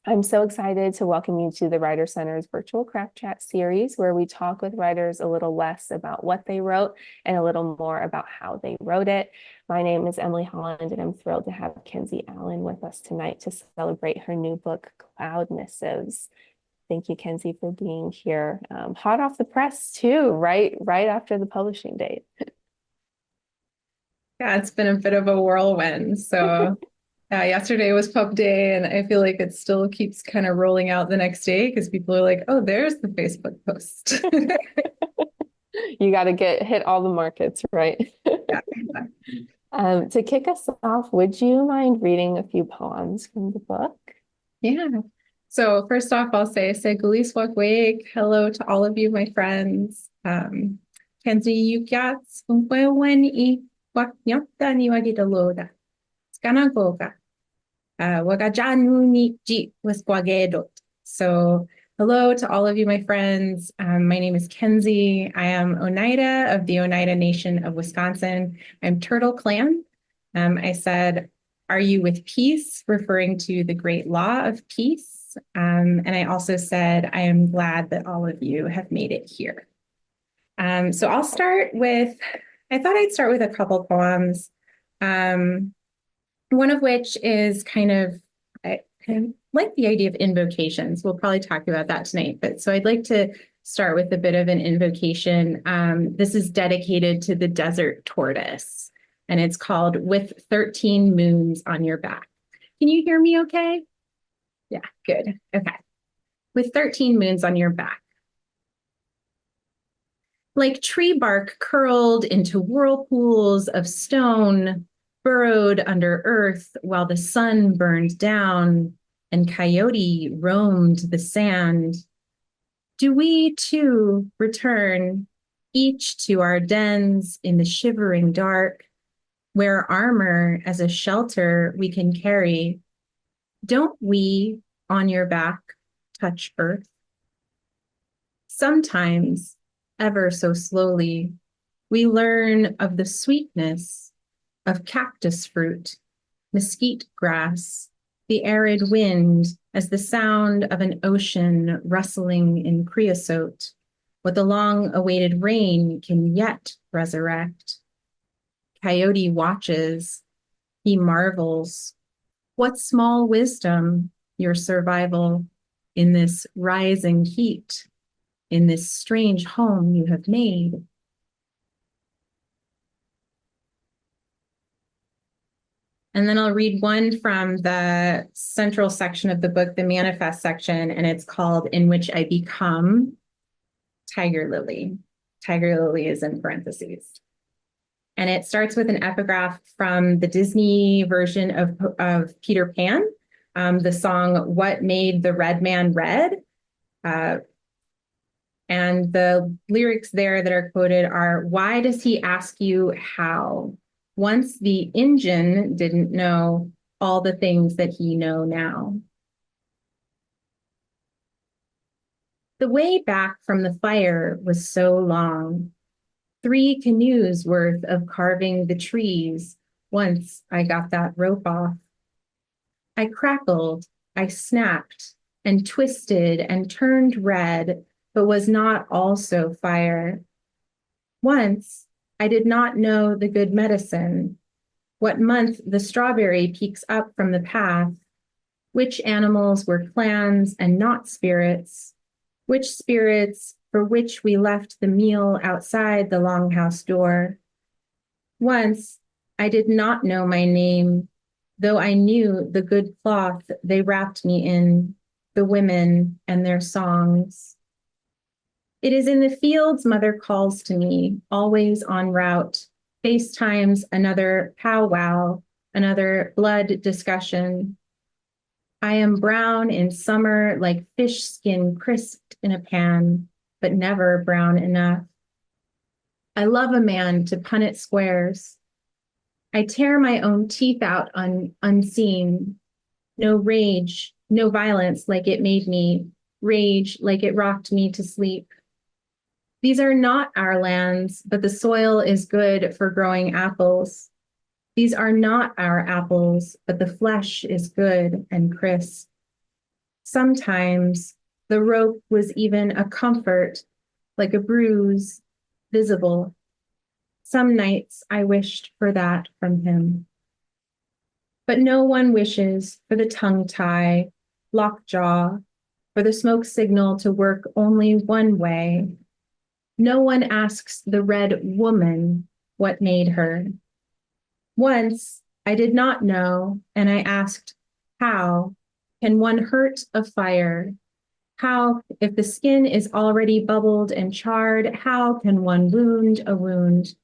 I'm so excited to welcome you to the Writer Center's virtual craft chat series, where we talk with writers a little less about what they wrote and a little more about how they wrote it. My name is Emily Holland, and I'm thrilled to have Kenzie Allen with us tonight to celebrate her new book, Cloud Missives. Thank you, Kenzie, for being here. Hot off the press too, right after the publishing date. Yeah, it's been a bit of a whirlwind. So yesterday was pub day, and I feel like it still keeps kind of rolling out the next day because people are like, oh, there's the Facebook post. You got to hit all the markets, right? Yeah. To kick us off, would you mind reading a few poems from the book? Yeah. So first off, I'll say Segulis Wakweg. Hello to all of you, my friends. Kenzie Yukyats Umwewen I Waknyota ni Wagidaloda. Skanagoga. Wagajanu ni Ji Wasquagedot. So hello to all of you, my friends. My name is Kenzie. I am Oneida of the Oneida Nation of Wisconsin. I'm Turtle Clan. I said, are you with peace? Referring to the great law of peace. And I also said, I am glad that all of you have made it here. So I'll start with, I thought I'd start with a couple poems. One of which is I like the idea of invocations. We'll probably talk about that tonight. But so I'd like to start with a bit of an invocation. This is dedicated to the desert tortoise, and it's called With 13 Moons on Your Back. Can you hear me okay? Yeah, good. Okay. With 13 moons on your back. Like tree bark curled into whirlpools of stone, burrowed under earth while the sun burned down and coyote roamed the sand, do we too return, each to our dens in the shivering dark, wear armor as a shelter we can carry? Don't we, on your back, touch earth? Sometimes, ever so slowly, we learn of the sweetness of cactus fruit, mesquite grass, the arid wind as the sound of an ocean rustling in creosote, what the long-awaited rain can yet resurrect. Coyote watches, he marvels. What small wisdom, your survival in this rising heat, in this strange home you have made. And then I'll read one from the central section of the book, the manifest section, and it's called In Which I Become Tiger Lily. Tiger Lily is in parentheses. And it starts with an epigraph from the Disney version of Peter Pan, the song, What Made the Red Man Red? And the lyrics there that are quoted are, why does he ask you how? Once the Indian didn't know all the things that he know now. The way back from the fire was so long. 3 canoes worth of carving the trees once I got that rope off. I crackled, I snapped, and twisted and turned red, but was not also fire. Once, I did not know the good medicine, what month the strawberry peeks up from the path, which animals were clans and not spirits, which spirits for which we left the meal outside the longhouse door. Once, I did not know my name, though I knew the good cloth they wrapped me in, the women and their songs. It is in the fields mother calls to me, always en route, FaceTimes another powwow, another blood discussion. I am brown in summer like fish skin crisped in a pan, but never brown enough. I love a man to pun it squares. I tear my own teeth out unseen. No rage, no violence like it made me, rage like it rocked me to sleep. These are not our lands, but the soil is good for growing apples. These are not our apples, but the flesh is good and crisp. Sometimes the rope was even a comfort, like a bruise, visible. Some nights I wished for that from him. But no one wishes for the tongue tie, lockjaw, for the smoke signal to work only one way. No one asks the red woman what made her. Once I did not know, and I asked, how can one hurt a fire? How, if the skin is already bubbled and charred, how can one wound a wound?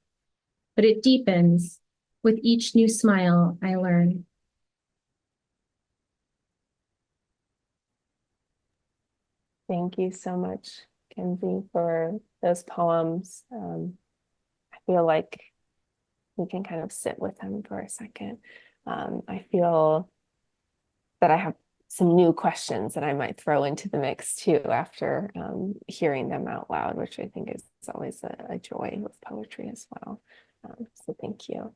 But it deepens. With each new smile, I learn. Thank you so much, Kenzie, for those poems. I feel like we can kind of sit with them for a second. I feel that I have some new questions that I might throw into the mix too after hearing them out loud, which I think is always a joy with poetry as well. So thank you.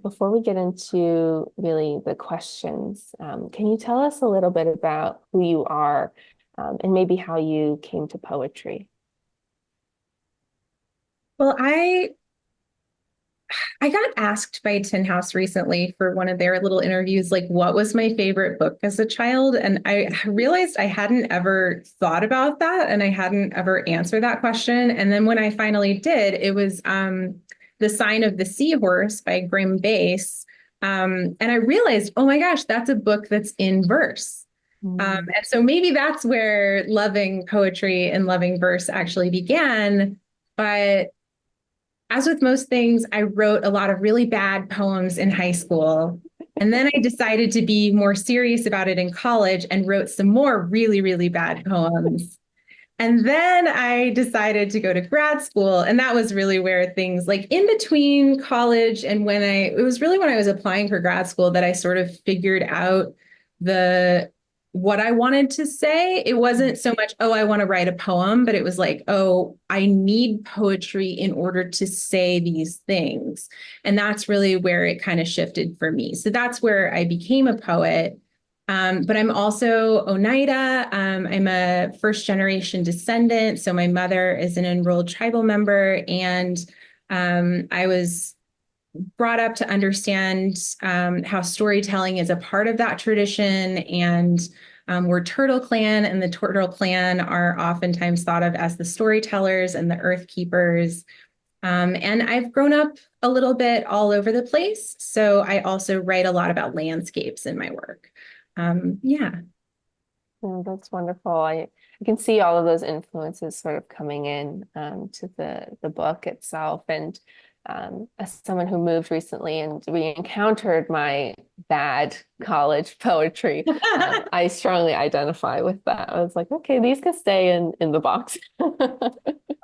Before we get into really the questions, can you tell us a little bit about who you are and maybe how you came to poetry? Well, I got asked by Tin House recently for one of their little interviews, like, what was my favorite book as a child? And I realized I hadn't ever thought about that and I hadn't ever answered that question. And then when I finally did, it was The Sign of the Seahorse by Grim Bass. And I realized, oh my gosh, that's a book that's in verse. And so maybe that's where loving poetry and loving verse actually began. But as with most things, I wrote a lot of really bad poems in high school. And then I decided to be more serious about it in college and wrote some more really, really bad poems. And then I decided to go to grad school. And that was really where things, like in between college and it was really when I was applying for grad school that I sort of figured out what I wanted to say. It wasn't so much, oh, I want to write a poem, but it was like, oh, I need poetry in order to say these things. And that's really where it kind of shifted for me. So that's where I became a poet. But I'm also Oneida. I'm a first generation descendant. So my mother is an enrolled tribal member, and I was brought up to understand how storytelling is a part of that tradition. And we're Turtle Clan, and the Turtle Clan are oftentimes thought of as the storytellers and the earth keepers. And I've grown up a little bit all over the place. So I also write a lot about landscapes in my work. Yeah. Oh, that's wonderful. I can see all of those influences sort of coming in to the book itself. And as someone who moved recently and re-encountered my bad college poetry, I strongly identify with that. I was like, okay, these can stay in the box. Oh,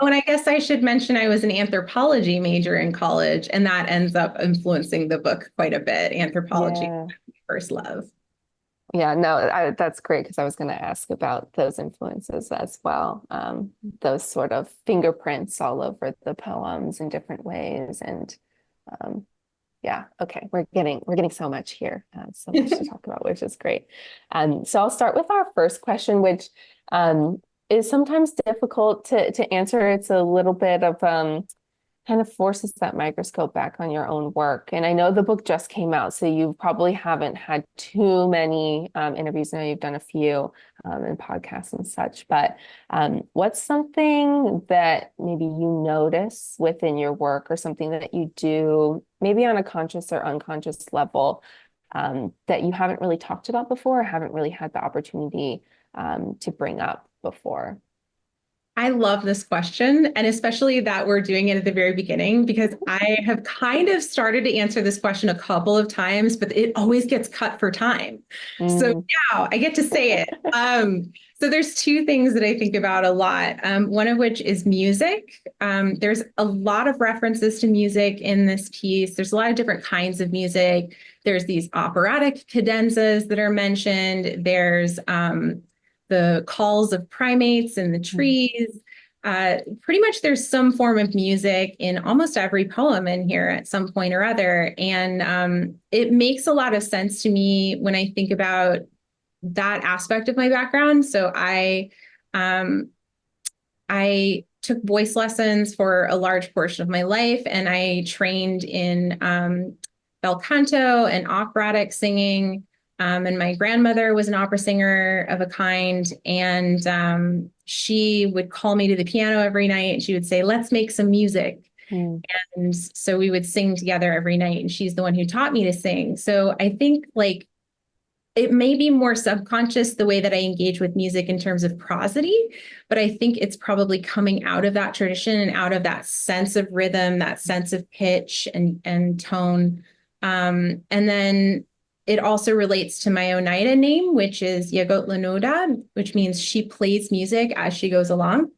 and I guess I should mention I was an anthropology major in college, and that ends up influencing the book quite a bit. Anthropology, Yeah. first love. Yeah, no, that's great because I was going to ask about those influences as well. Those sort of fingerprints all over the poems in different ways. And yeah, okay, we're getting so much here, so much to talk about, which is great. So I'll start with our first question, which is sometimes difficult to answer. It's a little bit of kind of forces that microscope back on your own work. And I know the book just came out, so you probably haven't had too many interviews. I know you've done a few and podcasts and such, but what's something that maybe you notice within your work or something that you do, maybe on a conscious or unconscious level, that you haven't really talked about before or haven't really had the opportunity to bring up before? I love this question, and especially that we're doing it at the very beginning, because I have kind of started to answer this question a couple of times, but it always gets cut for time. So now I get to say it. So there's two things that I think about a lot. One of which is music. There's a lot of references to music in this piece. There's a lot of different kinds of music. There's these operatic cadenzas that are mentioned. There's the calls of primates in the trees. Pretty much there's some form of music in almost every poem in here at some point or other. And it makes a lot of sense to me when I think about that aspect of my background. So um, I took voice lessons for a large portion of my life, and I trained in bel canto and operatic singing. And my grandmother was an opera singer of a kind, and she would call me to the piano every night. She would say, "Let's make some music." Mm. And so we would sing together every night, and she's the one who taught me to sing. So I think like it may be more subconscious the way that I engage with music in terms of prosody, but I think it's probably coming out of that tradition and out of that sense of rhythm, that sense of pitch and tone. And then it also relates to my Oneida name, which is Yagot Lanoda, which means she plays music as she goes along.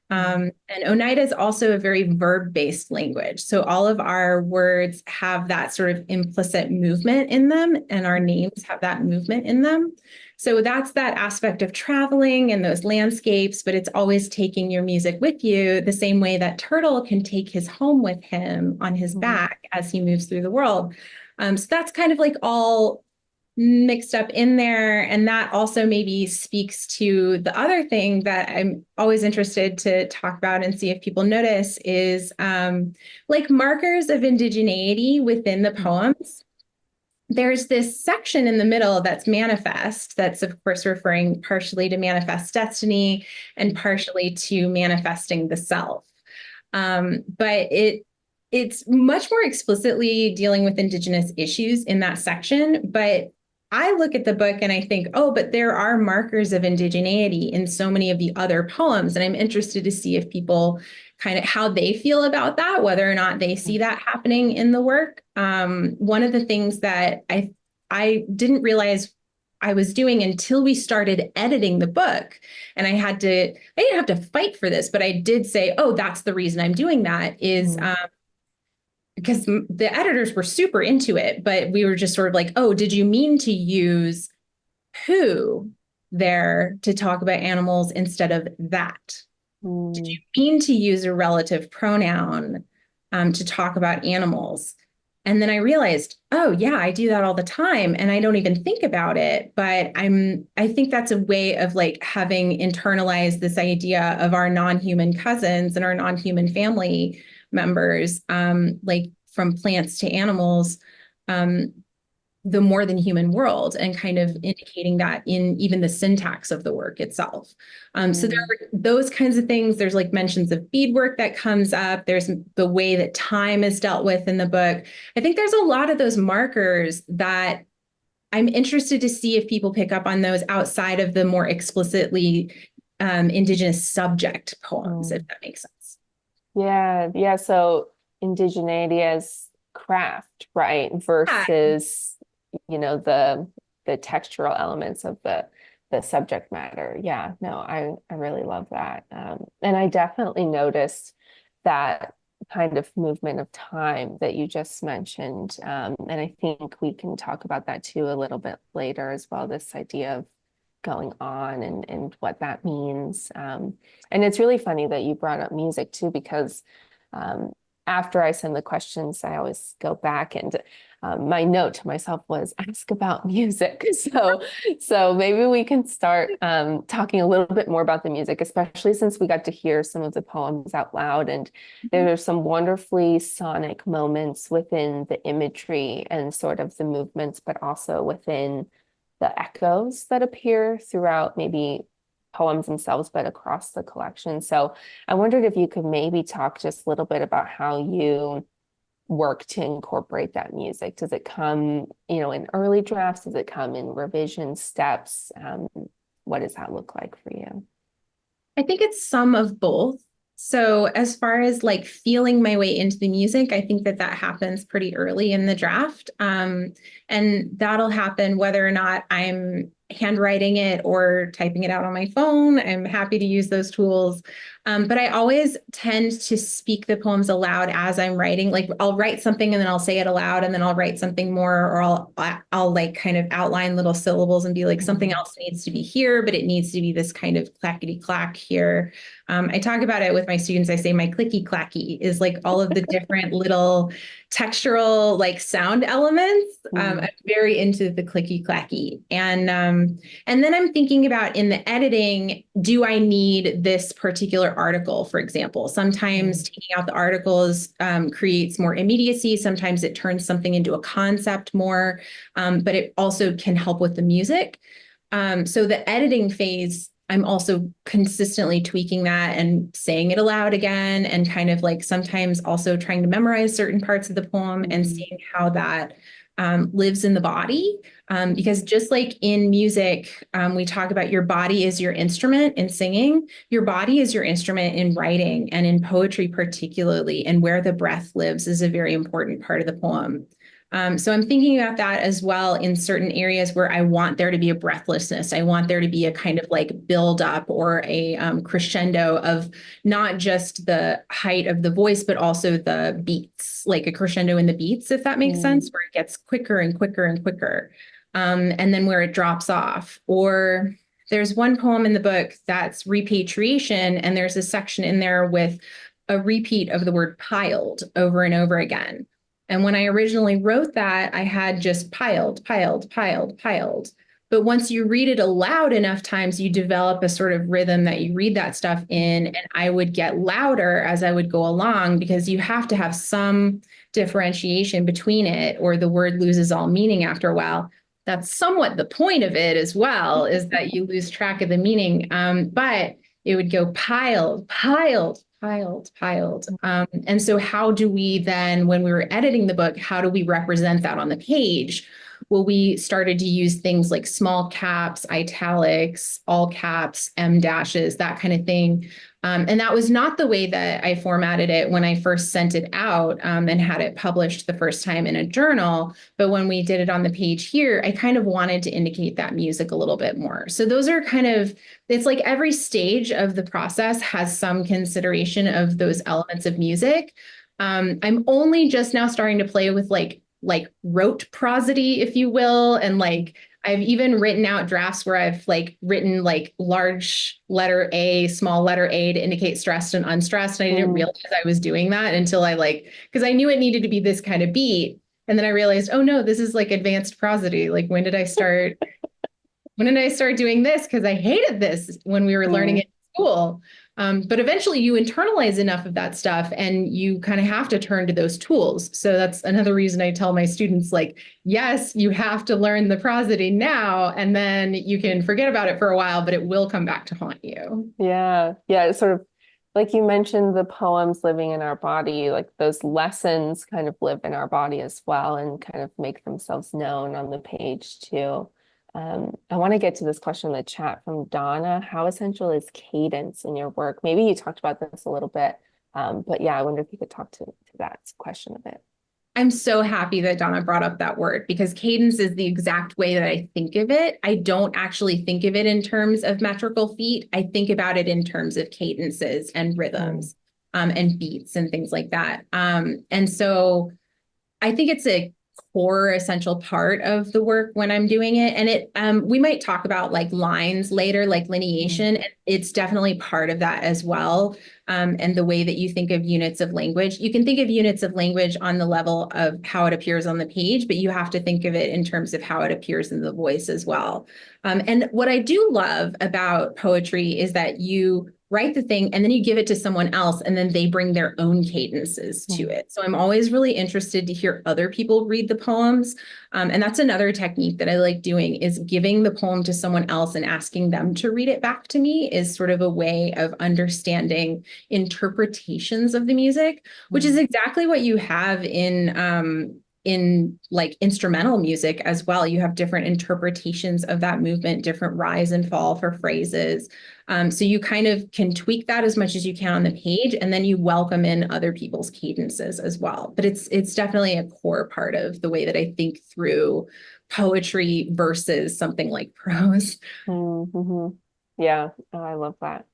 And Oneida is also a very verb-based language. So all of our words have that sort of implicit movement in them, and our names have that movement in them. So that's that aspect of traveling and those landscapes, but it's always taking your music with you the same way that Turtle can take his home with him on his back as he moves through the world. So that's kind of like all mixed up in there. And that also maybe speaks to the other thing that I'm always interested to talk about and see if people notice is like markers of indigeneity within the poems. There's this section in the middle that's manifest, that's of course referring partially to manifest destiny and partially to manifesting the self. But it's much more explicitly dealing with Indigenous issues in that section. But I look at the book and I think, oh, but there are markers of indigeneity in so many of the other poems. And I'm interested to see if people kind of how they feel about that, whether or not they see that happening in the work. One of the things that I didn't realize I was doing until we started editing the book. And I didn't have to fight for this, but I did say, oh, that's the reason I'm doing that is because the editors were super into it, but we were just sort of like, oh, did you mean to use who there to talk about animals instead of that? Did you mean to use a relative pronoun to talk about animals? And then I realized, oh yeah, I do that all the time and I don't even think about it. But I think that's a way of like having internalized this idea of our non-human cousins and our non-human family members, like from plants to animals, the more than human world, and kind of indicating that in even the syntax of the work itself. So there are those kinds of things. There's like mentions of beadwork that comes up. There's the way that time is dealt with in the book. I think there's a lot of those markers that I'm interested to see if people pick up on those outside of the more explicitly Indigenous subject poems, if that makes sense. Yeah. So indigeneity as craft, right? Versus, the textural elements of the subject matter. Yeah, no, I really love that. And I definitely noticed that kind of movement of time that you just mentioned. And I think we can talk about that too a little bit later as well, this idea of going on and what that means. And it's really funny that you brought up music too, because after I send the questions, I always go back and my note to myself was ask about music. So maybe we can start talking a little bit more about the music, especially since we got to hear some of the poems out loud. And there are some wonderfully sonic moments within the imagery and sort of the movements, but also within the echoes that appear throughout maybe poems themselves, but across the collection. So I wondered if you could maybe talk just a little bit about how you work to incorporate that music. Does it come, in early drafts? Does it come in revision steps? What does that look like for you? I think it's some of both. So as far as like feeling my way into the music, I think that happens pretty early in the draft. And that'll happen whether or not I'm handwriting it or typing it out on my phone. I'm happy to use those tools. But I always tend to speak the poems aloud as I'm writing. Like I'll write something and then I'll say it aloud, and then I'll write something more, or I'll like kind of outline little syllables and be like, something else needs to be here, but it needs to be this kind of clackety clack here. I talk about it with my students. I say my clicky clacky is like all of the different little textural like sound elements I'm very into the clicky clacky. And then I'm thinking about in the editing, do I need this particular article, for example? Sometimes taking out the articles creates more immediacy. Sometimes it turns something into a concept more, but it also can help with the music. So the editing phase, I'm also consistently tweaking that and saying it aloud again, and kind of like sometimes also trying to memorize certain parts of the poem and seeing how that lives in the body. Because just like in music, we talk about your body is your instrument in singing, your body is your instrument in writing, and in poetry particularly, and where the breath lives is a very important part of the poem. So I'm thinking about that as well in certain areas where I want there to be a breathlessness. I want there to be a kind of like build up or a crescendo of not just the height of the voice, but also the beats, like a crescendo in the beats, if that makes sense, where it gets quicker and quicker and quicker. And then where it drops off. Or there's one poem in the book that's repatriation, and there's a section in there with a repeat of the word piled over and over again. And when I originally wrote that, I had just piled, piled, piled, piled. But once you read it aloud enough times, you develop a sort of rhythm that you read that stuff in. And I would get louder as I would go along, because you have to have some differentiation between it, or the word loses all meaning after a while. That's somewhat the point of it as well, is that you lose track of the meaning. But it would go piled, piled, piled, piled. And so how do we then, when we were editing the book, how do we represent that on the page? Well, we started to use things like small caps, italics, all caps, M dashes, that kind of thing. And that was not the way that I formatted it when I first sent it out and had it published the first time in a journal. But when we did it on the page here, I kind of wanted to indicate that music a little bit more. So those are kind of, it's like every stage of the process has some consideration of those elements of music. I'm only just now starting to play with like rote prosody, if you will, and like I've even written out drafts where I've like written like large letter A, small letter A to indicate stressed and unstressed. And I didn't realize I was doing that until I like, because I knew it needed to be this kind of beat. And then I realized, oh no, this is like advanced prosody. Like when did I start doing this? Because I hated this when we were learning it in school. But eventually you internalize enough of that stuff and you kind of have to turn to those tools. So that's another reason I tell my students, like, yes, you have to learn the prosody now, and then you can forget about it for a while, but it will come back to haunt you. Yeah. Yeah. It's sort of like you mentioned, the poems living in our body, like those lessons kind of live in our body as well and kind of make themselves known on the page too. I want to get to this question in the chat from Donna. How essential is cadence in your work? Maybe you talked about this a little bit, but yeah, I wonder if you could talk to that question a bit. I'm so happy that Donna brought up that word, because cadence is the exact way that I think of it. I don't actually think of it in terms of metrical feet. I think about it in terms of cadences and rhythms, and beats and things like that. And so I think it's a core essential part of the work when I'm doing it. And we might talk about like lines later, like lineation. And it's definitely part of that as well. And the way that you think of units of language, you can think of units of language on the level of how it appears on the page, but you have to think of it in terms of how it appears in the voice as well. And what I do love about poetry is that you write the thing and then you give it to someone else and then they bring their own cadences to it. So I'm always really interested to hear other people read the poems. And that's another technique that I like doing, is giving the poem to someone else and asking them to read it back to me is sort of a way of understanding interpretations of the music, which is exactly what you have in like instrumental music as well. You have different interpretations of that movement, different rise and fall for phrases. So you kind of can tweak that as much as you can on the page, and then you welcome in other people's cadences as well. But it's definitely a core part of the way that I think through poetry versus something like prose. Yeah, oh, I love that.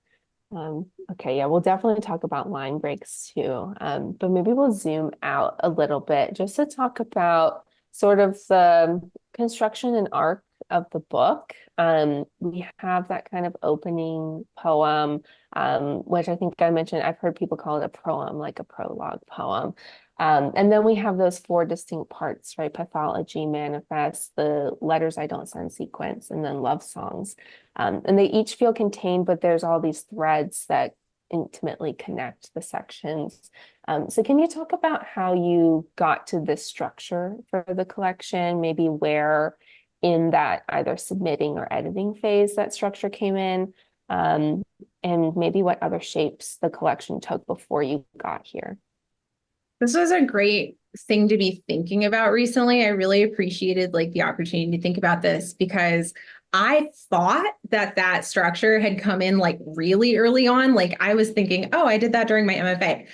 Okay, yeah, we'll definitely talk about line breaks too. But maybe we'll zoom out a little bit just to talk about sort of the construction and arc of the book. We have that kind of opening poem, which I think I mentioned, I've heard people call it a proem, like a prologue poem. And then we have those four distinct parts, right? Pathology, manifest, the letters I don't send sequence, and then love songs. And they each feel contained, but there's all these threads that intimately connect the sections. So can you talk about how you got to this structure for the collection, maybe where in that either submitting or editing phase that structure came in, and maybe what other shapes the collection took before you got here? This was a great thing to be thinking about recently. I really appreciated like the opportunity to think about this because I thought that that structure had come in like really early on. Like I was thinking, oh, I did that during my MFA.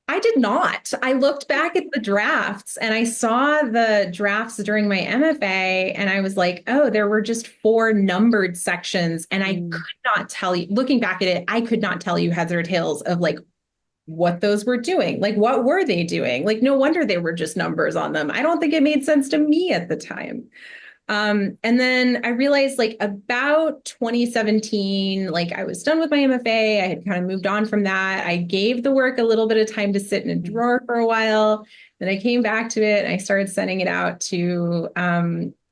I did not. I looked back at the drafts and I saw the drafts during my MFA and I was like, oh, there were just four numbered sections. And I could not tell you, looking back at it, I could not tell you heads or tails of like what those were doing. Like, what were they doing? Like, no wonder they were just numbers on them. I don't think it made sense to me at the time. And then I realized like about 2017, like I was done with my MFA. I had kind of moved on from that. I gave the work a little bit of time to sit in a drawer for a while. Then I came back to it and I started sending it out to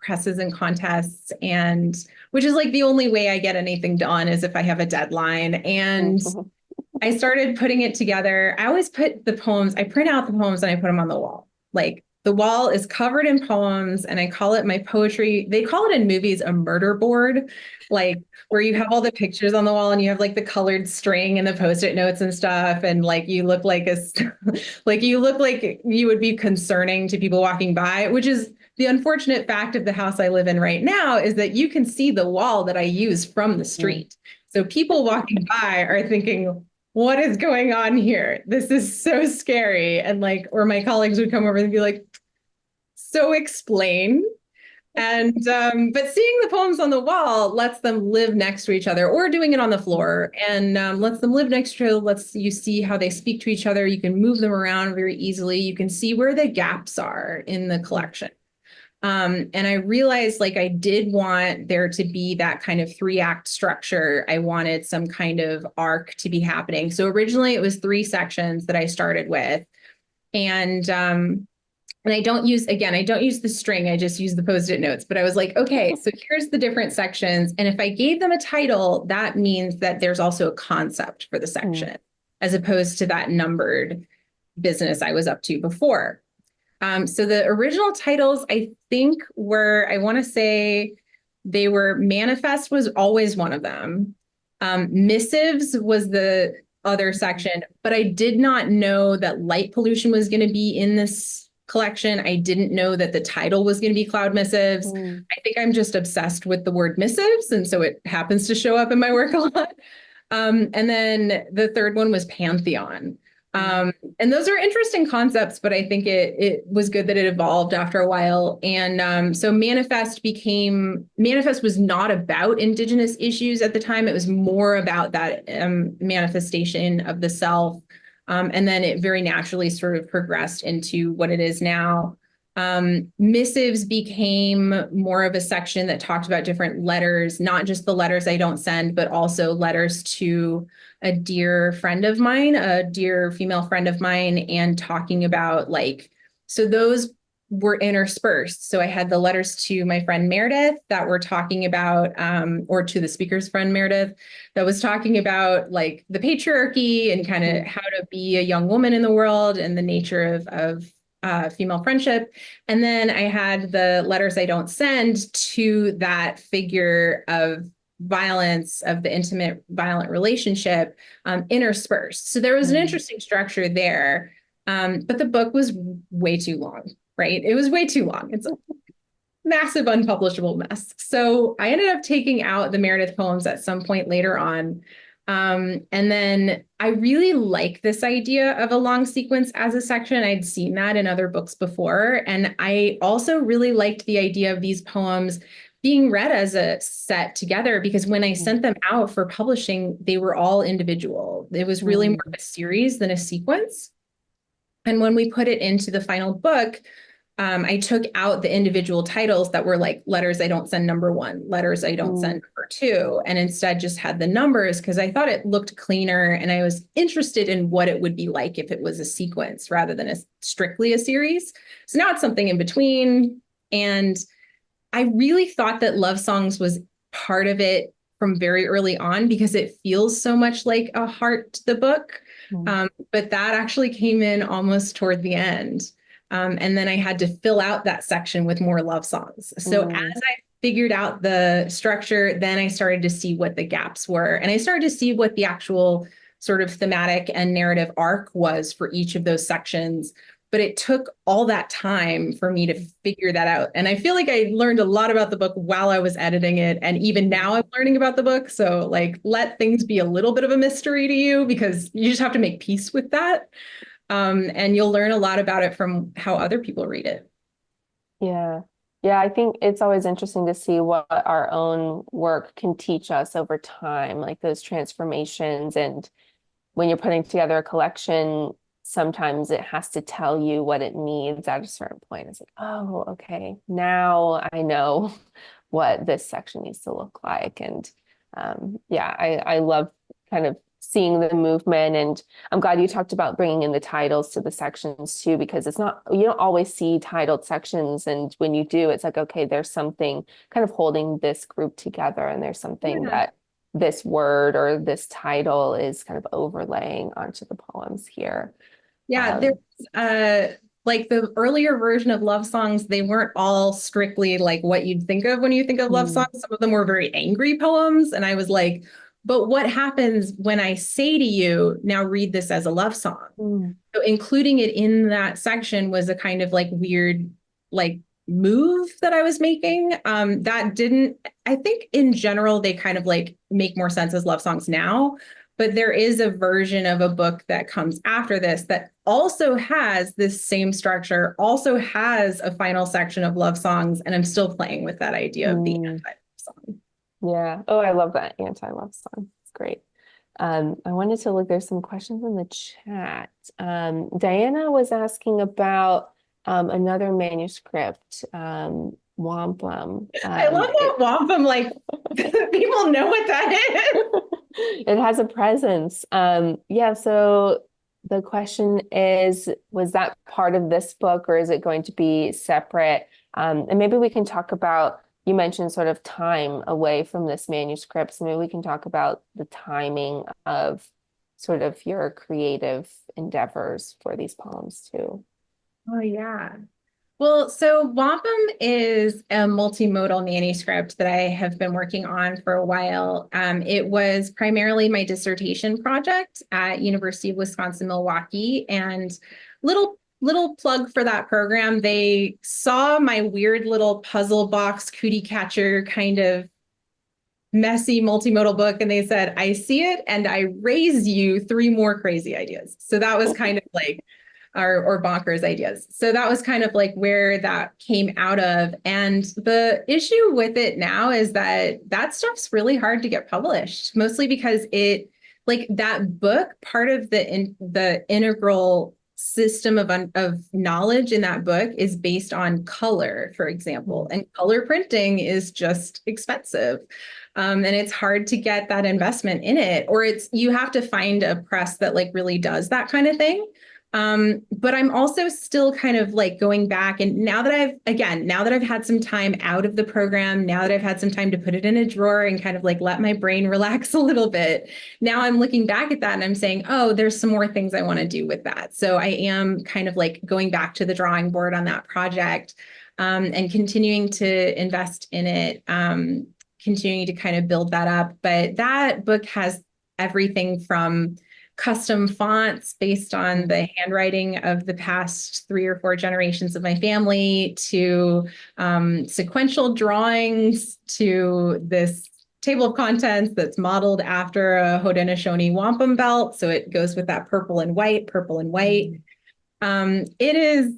presses and contests, and which is like the only way I get anything done is if I have a deadline. And I started putting it together. I always put the poems, I print out the poems and I put them on the wall. Like the wall is covered in poems and I call it my poetry. They call it in movies a murder board, like where you have all the pictures on the wall and you have like the colored string and the Post-it notes and stuff. And like you look like like you look like you would be concerning to people walking by, which is the unfortunate fact of the house I live in right now is that you can see the wall that I use from the street. So people walking by are thinking, what is going on here? This is so scary. And like, or my colleagues would come over and be like, so explain. And, but seeing the poems on the wall lets them live next to each other or doing it on the floor and lets them live next to each other, lets you see how they speak to each other. You can move them around very easily. You can see where the gaps are in the collection. And I realized like I did want there to be that kind of 3-act structure. I wanted some kind of arc to be happening. So originally it was 3 sections that I started with. And I don't use the string, I just use the Post-it notes. But I was like, okay, so here's the different sections. And if I gave them a title, that means that there's also a concept for the section, as opposed to that numbered business I was up to before. So the original titles, I think I want to say they were Manifest was always one of them. Missives was the other section, but I did not know that light pollution was going to be in this collection. I didn't know that the title was going to be Cloud Missives. I think I'm just obsessed with the word missives, and so it happens to show up in my work a lot. And then the third one was Pantheon. And those are interesting concepts, but I think it was good that it evolved after a while. And so Manifest was not about Indigenous issues at the time. It was more about that manifestation of the self. And then it very naturally sort of progressed into what it is now. Missives became more of a section that talked about different letters, not just the letters I don't send, but also letters to a dear friend of mine, a dear female friend of mine, and talking about like, so those were interspersed. So I had the letters to my friend Meredith that were talking about, or to the speaker's friend Meredith, that was talking about like the patriarchy and kind of how to be a young woman in the world and the nature of female friendship. And then I had the letters I don't send to that figure of violence, of the intimate violent relationship, interspersed. So there was an interesting structure there. But the book was way too long, right? It was way too long. It's a massive unpublishable mess. So I ended up taking out the Meredith poems at some point later on. And then I really like this idea of a long sequence as a section. I'd seen that in other books before. And I also really liked the idea of these poems being read as a set together, because when I sent them out for publishing, they were all individual. It was really more of a series than a sequence. And when we put it into the final book, I took out the individual titles that were like letters I don't send number one, letters I don't send number two, and instead just had the numbers because I thought it looked cleaner and I was interested in what it would be like if it was a sequence rather than strictly a series. So now it's something in between. And I really thought that love songs was part of it from very early on because it feels so much like a heart to the book. But that actually came in almost toward the end. And then I had to fill out that section with more love songs. So as I figured out the structure, then I started to see what the gaps were. And I started to see what the actual sort of thematic and narrative arc was for each of those sections. But it took all that time for me to figure that out. And I feel like I learned a lot about the book while I was editing it. And even now I'm learning about the book. So like, let things be a little bit of a mystery to you because you just have to make peace with that. And you'll learn a lot about it from how other people read it. Yeah. Yeah, I think it's always interesting to see what our own work can teach us over time, like those transformations. And when you're putting together a collection, sometimes it has to tell you what it needs at a certain point. It's like, oh, okay, now I know what this section needs to look like. And yeah, I love kind of seeing the movement. And I'm glad you talked about bringing in the titles to the sections too, because it's not, you don't always see titled sections. And when you do, it's like, okay, there's something kind of holding this group together. And there's something that this word or this title is kind of overlaying onto the poems here. Yeah, there's like the earlier version of love songs, they weren't all strictly like what you'd think of when you think of love songs. Some of them were very angry poems. And I was like, but what happens when I say to you, now read this as a love song? So including it in that section was a kind of like weird, like move that I was making. That didn't, I think in general, they kind of like make more sense as love songs now. But there is a version of a book that comes after this that also has this same structure, also has a final section of love songs. And I'm still playing with that idea of the anti-love song. Yeah. Oh, I love that anti-love song. It's great. I wanted to look, there's some questions in the chat. Diana was asking about another manuscript, Wampum. I love that wampum, like people know what that is. It has a presence. Yeah, so the question is, was that part of this book or is it going to be separate? And maybe we can talk about, you mentioned sort of time away from this manuscript, so maybe we can talk about the timing of sort of your creative endeavors for these poems too. Oh, yeah. Well, so Wampum is a multimodal manuscript that I have been working on for a while. It was primarily my dissertation project at University of Wisconsin-Milwaukee, and little plug for that program. They saw my weird little puzzle box cootie catcher kind of messy multimodal book, and they said, I see it, and I raise you 3 more crazy ideas. So that was kind of like or bonkers ideas. So that was kind of like where that came out of. And the issue with it now is that that stuff's really hard to get published, mostly because it, like that book, part of the integral system of knowledge in that book is based on color, for example, and color printing is just expensive. And it's hard to get that investment in it, or you have to find a press that like really does that kind of thing. But I'm also still kind of like going back, and now that I've had some time out of the program, now that I've had some time to put it in a drawer and kind of like let my brain relax a little bit, now I'm looking back at that and I'm saying, oh, there's some more things I want to do with that. So I am kind of like going back to the drawing board on that project, and continuing to invest in it, continuing to kind of build that up. But that book has everything from custom fonts based on the handwriting of the past 3 or 4 generations of my family to sequential drawings to this table of contents that's modeled after a Haudenosaunee wampum belt. So it goes with that purple and white. It is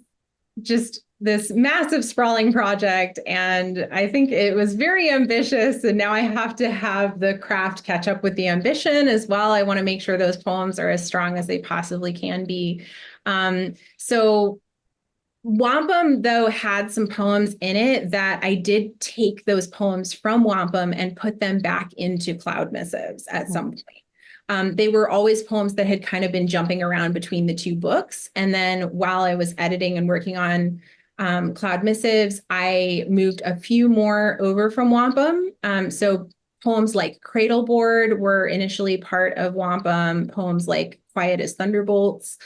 just this massive sprawling project. And I think it was very ambitious. And now I have to have the craft catch up with the ambition as well. I want to make sure those poems are as strong as they possibly can be. So Wampum, though, had some poems in it that I did take those poems from Wampum and put them back into Cloud Missives at some point. They were always poems that had kind of been jumping around between the two books. And then while I was editing and working on Cloud Missives, I moved a few more over from Wampum. So poems like Cradleboard were initially part of Wampum, poems like Quiet as Thunderbolts.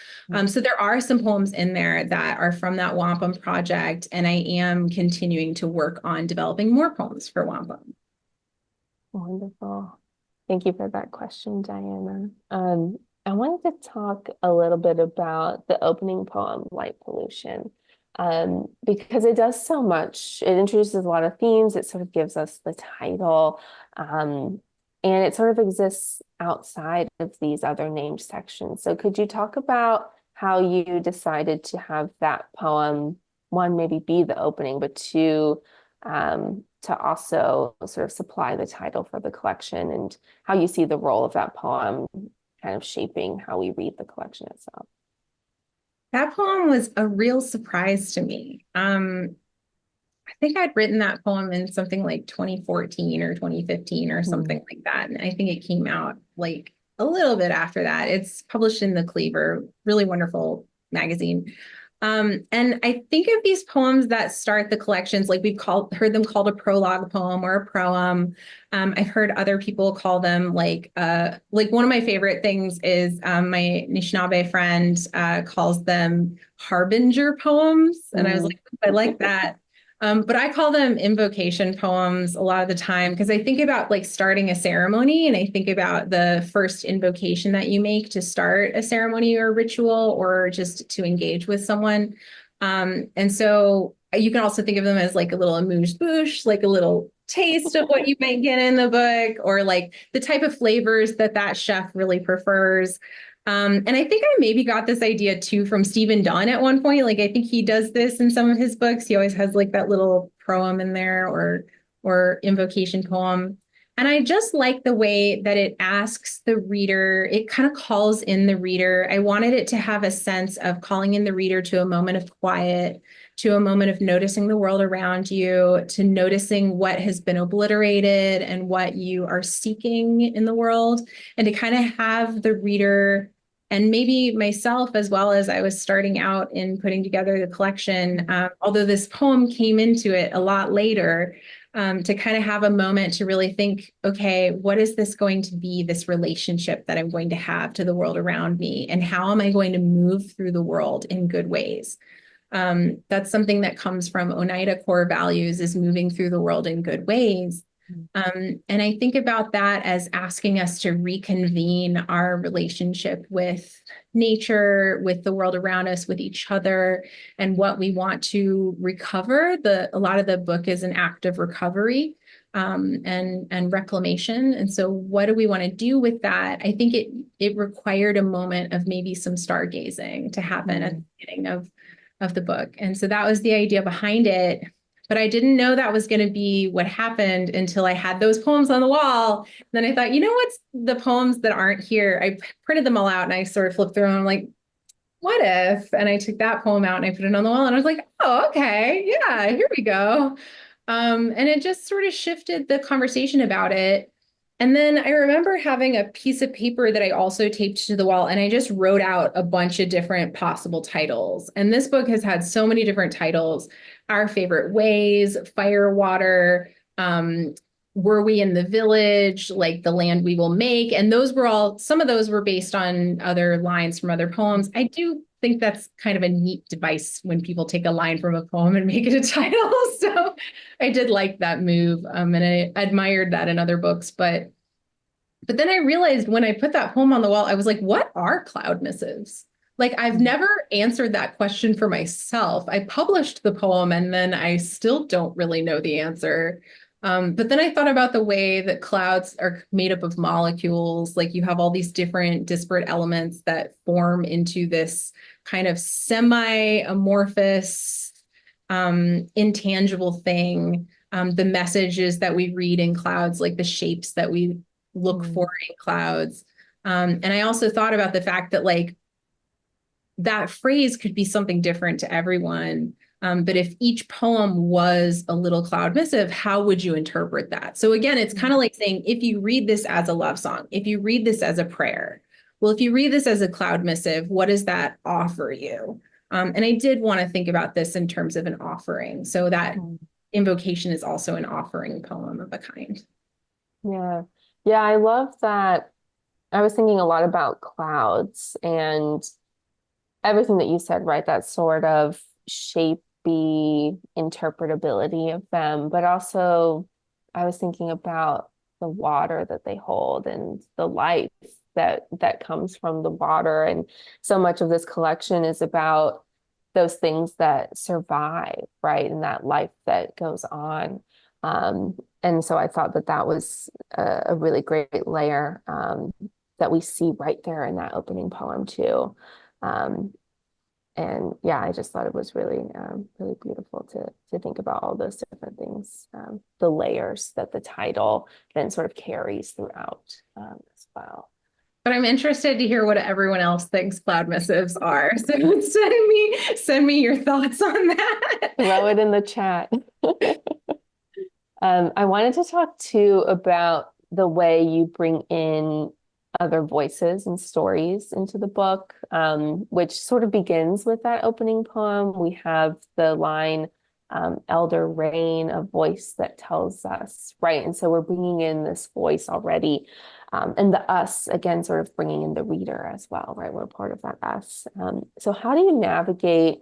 So there are some poems in there that are from that Wampum project, and I am continuing to work on developing more poems for Wampum. Wonderful. Thank you for that question, Diana. I wanted to talk a little bit about the opening poem, Light Pollution, because it does so much. It introduces a lot of themes. It sort of gives us the title, and it sort of exists outside of these other named sections. So could you talk about how you decided to have that poem, one, maybe be the opening, but two, to also sort of supply the title for the collection, and how you see the role of that poem kind of shaping how we read the collection itself? That poem was a real surprise to me. I think I'd written that poem in something like 2014 or 2015 or something like that. And I think it came out like a little bit after that. It's published in The Cleaver, really wonderful magazine. And I think of these poems that start the collections, like heard them called a prologue poem or a proem. I've heard other people call them like one of my favorite things is my Anishinaabe friend calls them harbinger poems. And I was like, I like that. But I call them invocation poems a lot of the time because I think about like starting a ceremony, and I think about the first invocation that you make to start a ceremony or a ritual or just to engage with someone. And so you can also think of them as like a little amuse-bouche, like a little taste of what you might get in the book, or like the type of flavors that chef really prefers. And I think I maybe got this idea too from Stephen Dunn at one point. Like I think he does this in some of his books. He always has like that little proem in there or invocation poem. And I just like the way that it asks the reader, it kind of calls in the reader. I wanted it to have a sense of calling in the reader to a moment of quiet, to a moment of noticing the world around you, to noticing what has been obliterated and what you are seeking in the world, and to kind of have the reader, and maybe myself as well, as I was starting out in putting together the collection, although this poem came into it a lot later, to kind of have a moment to really think, okay, what is this going to be, this relationship that I'm going to have to the world around me? And how am I going to move through the world in good ways? That's something that comes from Oneida core values, is moving through the world in good ways. And I think about that as asking us to reconvene our relationship with nature, with the world around us, with each other, and what we want to recover. A lot of the book is an act of recovery and reclamation. And so what do we want to do with that? I think it required a moment of maybe some stargazing to happen at the beginning of the book. And so that was the idea behind it. But I didn't know that was going to be what happened until I had those poems on the wall. And then I thought, you know what's the poems that aren't here? I printed them all out and I sort of flipped through them. I'm like, what if? And I took that poem out and I put it on the wall and I was like, oh, okay, yeah, here we go. And it just sort of shifted the conversation about it. And then I remember having a piece of paper that I also taped to the wall, and I just wrote out a bunch of different possible titles. And this book has had so many different titles: Our Favorite Ways, Fire, Water, Were We in the Village, like The Land We Will Make. And those were all, some of those were based on other lines from other poems. I do think that's kind of a neat device when people take a line from a poem and make it a title. So I did like that move, and I admired that in other books. But then I realized when I put that poem on the wall, I was like, what are cloud missives? Like, I've never answered that question for myself. I published the poem and then I still don't really know the answer. But then I thought about the way that clouds are made up of molecules. Like, you have all these different disparate elements that form into this kind of semi-amorphous, intangible thing. The messages that we read in clouds, like the shapes that we look for in clouds. And I also thought about the fact that like that phrase could be something different to everyone. But if each poem was a little cloud missive, how would you interpret that? So again, it's kind of like saying, if you read this as a love song, if you read this as a prayer, well, if you read this as a cloud missive, what does that offer you? And I did want to think about this in terms of an offering. So that invocation is also an offering poem of a kind. Yeah. Yeah, I love that. I was thinking a lot about clouds and everything that you said, right? That sort of shapy interpretability of them, but also I was thinking about the water that they hold and the life that comes from the water. And so much of this collection is about those things that survive, right? And that life that goes on. And so I thought that that was a really great layer that we see right there in that opening poem too. And yeah, I just thought it was really, really beautiful to think about all those different things, the layers that the title then sort of carries throughout as well. But I'm interested to hear what everyone else thinks cloud missives are. So send me your thoughts on that. Throw it in the chat. I wanted to talk too about the way you bring in other voices and stories into the book, which sort of begins with that opening poem. We have the line, elder rain, a voice that tells us, right? And so we're bringing in this voice already. And the us, again, sort of bringing in the reader as well, right? We're part of that us. So how do you navigate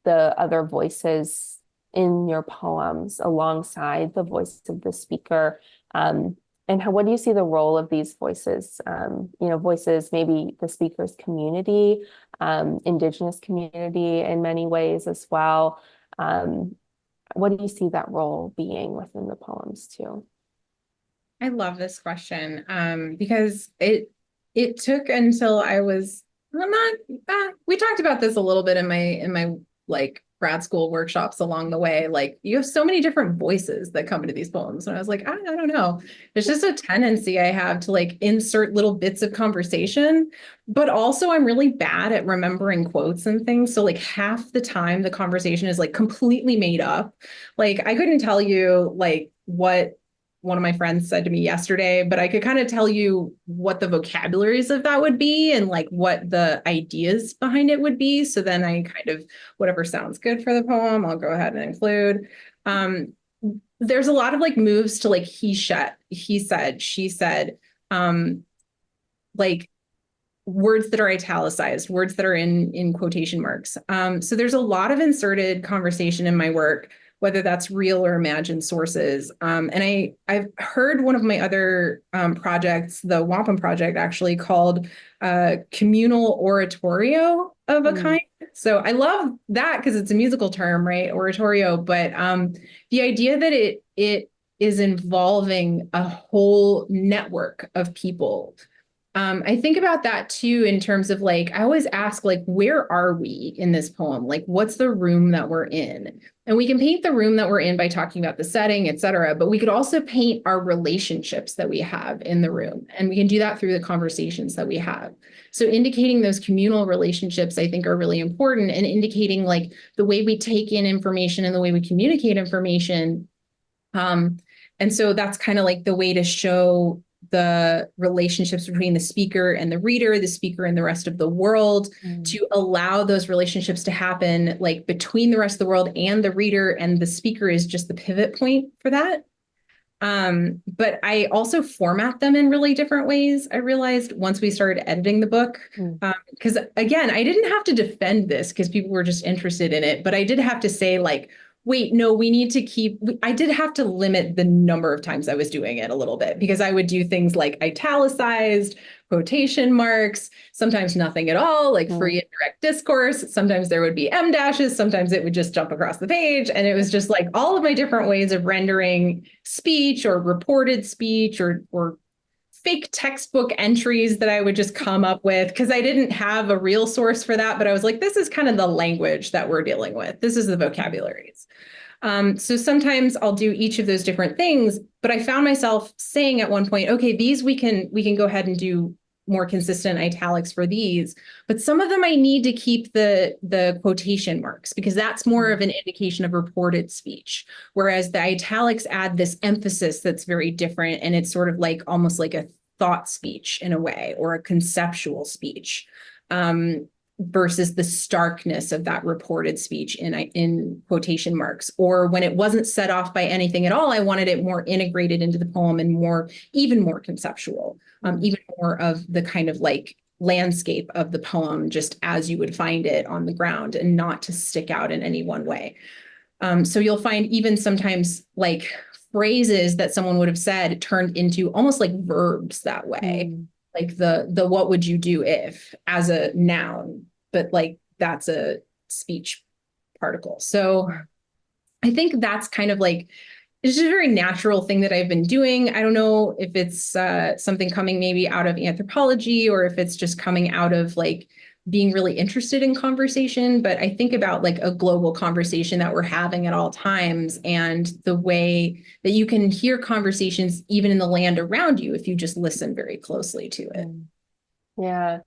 the other voices in your poems alongside the voice of the speaker? And what do you see the role of these voices? Voices, maybe the speaker's community, Indigenous community in many ways as well. What do you see that role being within the poems too? I love this question because it took until I was we talked about this a little bit in my like grad school workshops along the way. Like, you have so many different voices that come into these poems. And I was like, I don't know. There's just a tendency I have to like insert little bits of conversation, but also I'm really bad at remembering quotes and things. So like half the time the conversation is like completely made up. Like, I couldn't tell you like what one of my friends said to me yesterday, but I could kind of tell you what the vocabularies of that would be and like what the ideas behind it would be. So then I kind of, whatever sounds good for the poem, I'll go ahead and include. There's a lot of like moves to like he said, she said, like words that are italicized, words that are in quotation marks. So there's a lot of inserted conversation in my work, whether that's real or imagined sources. And I've heard one of my other projects, the Wampum Project, actually called communal oratorio of a kind. So I love that because it's a musical term, right? Oratorio. But the idea that it is involving a whole network of people. I think about that too, in terms of like, I always ask, like, where are we in this poem? Like, what's the room that we're in? And we can paint the room that we're in by talking about the setting, et cetera, but we could also paint our relationships that we have in the room. And we can do that through the conversations that we have. So indicating those communal relationships, I think, are really important, and indicating like the way we take in information and the way we communicate information. And so that's kind of like the way to show the relationships between the speaker and the reader, the speaker and the rest of the world, to allow those relationships to happen like between the rest of the world and the reader, and the speaker is just the pivot point for that. But I also format them in really different ways. I realized once we started editing the book, because again, I didn't have to defend this because people were just interested in it, but I did have to say like, wait, no, we need to I did have to limit the number of times I was doing it a little bit, because I would do things like italicized, quotation marks, sometimes nothing at all, like free and direct discourse. Sometimes there would be em dashes, sometimes it would just jump across the page. And it was just like all of my different ways of rendering speech or reported speech or fake textbook entries that I would just come up with, because I didn't have a real source for that. But I was like, this is kind of the language that we're dealing with. This is the vocabularies. So sometimes I'll do each of those different things, but I found myself saying at one point, okay, these we can go ahead and do more consistent italics for these, but some of them I need to keep the quotation marks because that's more of an indication of reported speech. Whereas the italics add this emphasis that's very different. And it's sort of like almost like a thought speech in a way, or a conceptual speech. Versus the starkness of that reported speech in quotation marks. Or when it wasn't set off by anything at all, I wanted it more integrated into the poem and even more conceptual, even more of the kind of like landscape of the poem, just as you would find it on the ground and not to stick out in any one way. So you'll find even sometimes like phrases that someone would have said turned into almost like verbs that way. Like the what would you do if as a noun, but like that's a speech particle. So I think that's kind of like, it's just a very natural thing that I've been doing. I don't know if it's something coming maybe out of anthropology or if it's just coming out of like being really interested in conversation, but I think about like a global conversation that we're having at all times and the way that you can hear conversations even in the land around you if you just listen very closely to it. Yeah.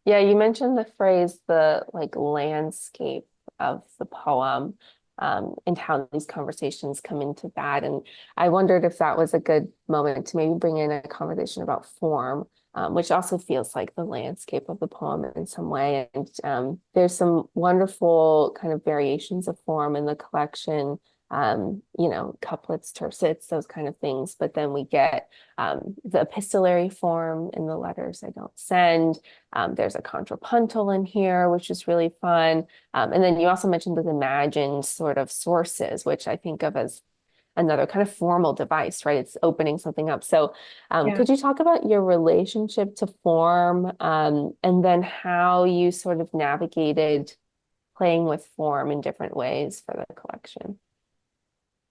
Yeah, you mentioned the phrase, the like landscape of the poem, and how these conversations come into that. And I wondered if that was a good moment to maybe bring in a conversation about form, which also feels like the landscape of the poem in some way. And there's some wonderful kind of variations of form in the collection, couplets, tercets, those kind of things. But then we get the epistolary form in the letters I don't send. There's a contrapuntal in here, which is really fun. And then you also mentioned the imagined sort of sources, which I think of as another kind of formal device, right? It's opening something up. So could you talk about your relationship to form, and then how you sort of navigated playing with form in different ways for the collection?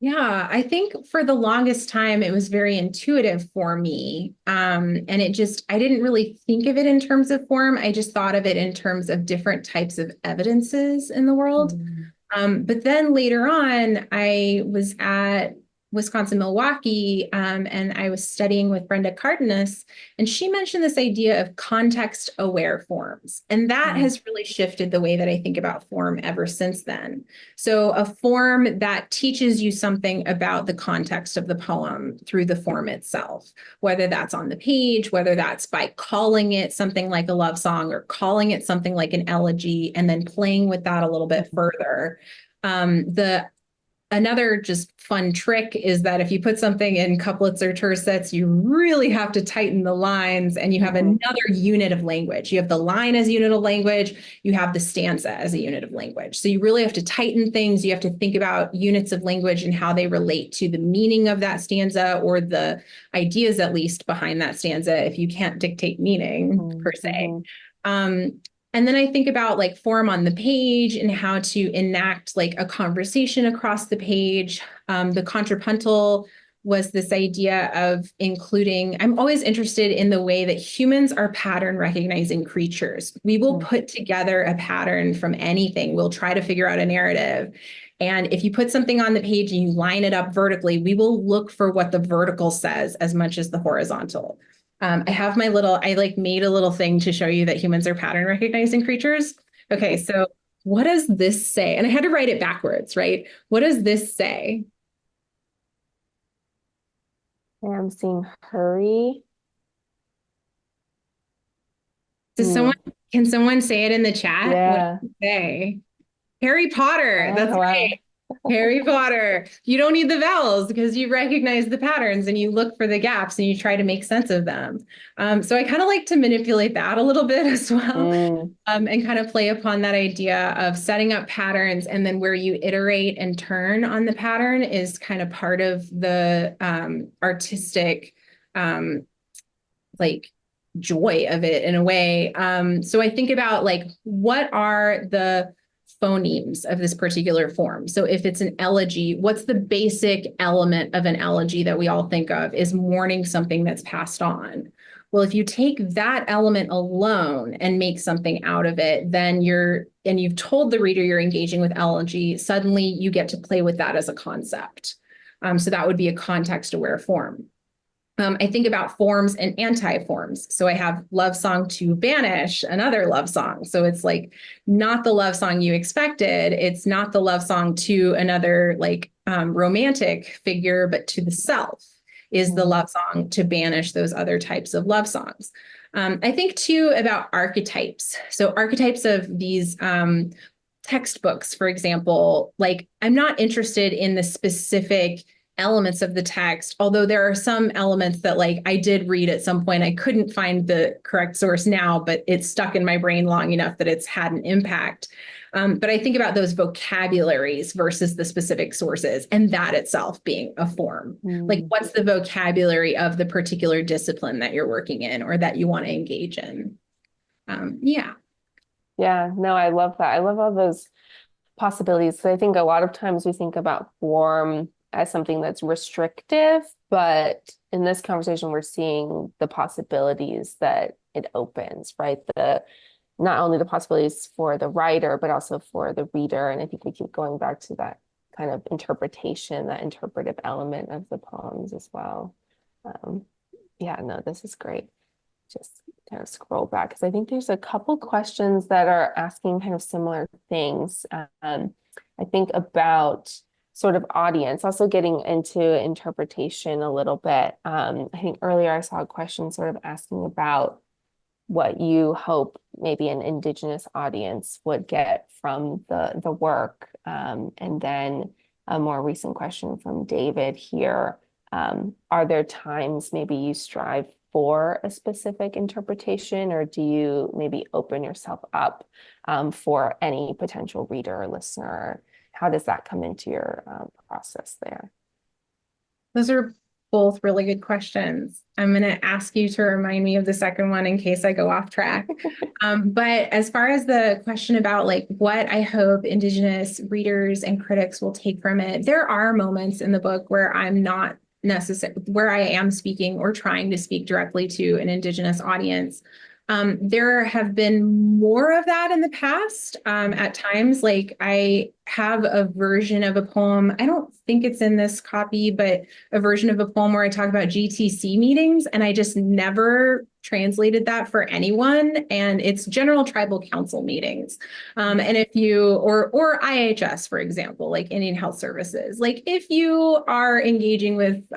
Yeah, I think for the longest time, it was very intuitive for me. And I didn't really think of it in terms of form. I just thought of it in terms of different types of evidences in the world. But then later on, I was at Wisconsin, Milwaukee, and I was studying with Brenda Cardenas, and she mentioned this idea of context-aware forms. And that has really shifted the way that I think about form ever since then. So a form that teaches you something about the context of the poem through the form itself, whether that's on the page, whether that's by calling it something like a love song or calling it something like an elegy, and then playing with that a little bit further. Another just fun trick is that if you put something in couplets or tercets, you really have to tighten the lines and you have another unit of language. You have the line as a unit of language, you have the stanza as a unit of language. So you really have to tighten things. You have to think about units of language and how they relate to the meaning of that stanza or the ideas, at least, behind that stanza if you can't dictate meaning per se. And then I think about like form on the page and how to enact like a conversation across the page. The contrapuntal was this idea of including, I'm always interested in the way that humans are pattern recognizing creatures. We will put together a pattern from anything. We'll try to figure out a narrative. And if you put something on the page and you line it up vertically, we will look for what the vertical says as much as the horizontal. I have I made a little thing to show you that humans are pattern recognizing creatures. Okay, so what does this say? And I had to write it backwards, right? What does this say? I'm seeing hurry. Can someone say it in the chat? Yeah. What does it say? Harry Potter. Oh, That's wow. right. Harry Potter. You don't need the vowels because you recognize the patterns and you look for the gaps and you try to make sense of them. So I kind of like to manipulate that a little bit as well, and kind of play upon that idea of setting up patterns, and then where you iterate and turn on the pattern is kind of part of the artistic like joy of it in a way. So I think about like, what are the phonemes of this particular form? So if it's an elegy, what's the basic element of an elegy that we all think of is mourning something that's passed on? Well, if you take that element alone and make something out of it, then you've told the reader you're engaging with elegy, suddenly you get to play with that as a concept. So that would be a context-aware form. I think about forms and anti-forms. So I have love song to banish, another love song. So it's like not the love song you expected. It's not the love song to another like romantic figure, but to the self is the love song to banish those other types of love songs. I think too about archetypes. So archetypes of these textbooks, for example, like I'm not interested in the specific elements of the text, although there are some elements that like I did read at some point. I couldn't find the correct source now, but it's stuck in my brain long enough that it's had an impact. But I think about those vocabularies versus the specific sources, and that itself being a form. Like, what's the vocabulary of the particular discipline that you're working in or that you want to engage in? Yeah. Yeah, no, I love that. I love all those possibilities. So I think a lot of times we think about form as something that's restrictive, but in this conversation, we're seeing the possibilities that it opens, right? The not only the possibilities for the writer, but also for the reader. And I think we keep going back to that kind of interpretation, that interpretive element of the poems as well. Yeah, no, this is great. Just kind of scroll back because I think there's a couple questions that are asking kind of similar things. I think about sort of audience, also getting into interpretation a little bit. I think earlier I saw a question sort of asking about what you hope maybe an Indigenous audience would get from the work. And then a more recent question from David here. Are there times maybe you strive for a specific interpretation, or do you maybe open yourself up for any potential reader or listener? How does that come into your process there? Those are both really good questions. I'm going to ask you to remind me of the second one in case I go off track. But as far as the question about like what I hope Indigenous readers and critics will take from it, there are moments in the book where I'm not necessary, where I am speaking or trying to speak directly to an Indigenous audience. There have been more of that in the past. At times, like I have a version of a poem. I don't think it's in this copy, but a version of a poem where I talk about GTC meetings, and I just never translated that for anyone. And it's General Tribal Council meetings. And if you, or IHS, for example, like Indian Health Services, like if you are engaging with